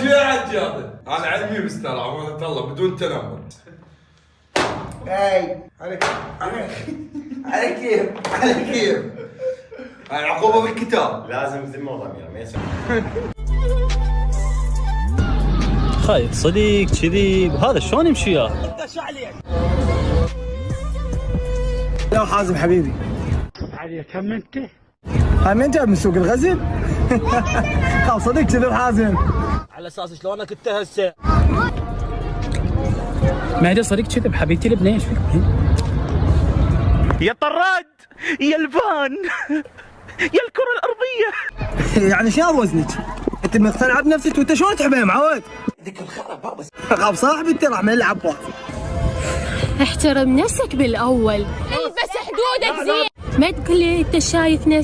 شو يا حجي هذا؟ انا علمي بس ترى امانة الله بدون تنمر. اي على كيف العقوبة بالكتاب. لازم ذمه وضمير ما يصير. خايف صديق كذي هذا شلون يمشي يا؟ لو حازم حبيبي علي كم انت؟ هاي من جاب من سوق الغزل؟ خلاص صديق كذب حازم. على اساس شلونك انت هسه؟ ما ادري صديق كذب حبيبتي لبنان ايش فيك؟ يا طراد يا الفان يا الكرة الأرضية. يعني شنو وزنك؟ انت مقتنع بنفسك وانت شلون تحبها يا معود؟ ذيك الخرب بابا خاب صاحبي انت راح نلعب بها. احترم نفسك بالاول. البس حدودك زين. ما تقول لي انت شايف نفسك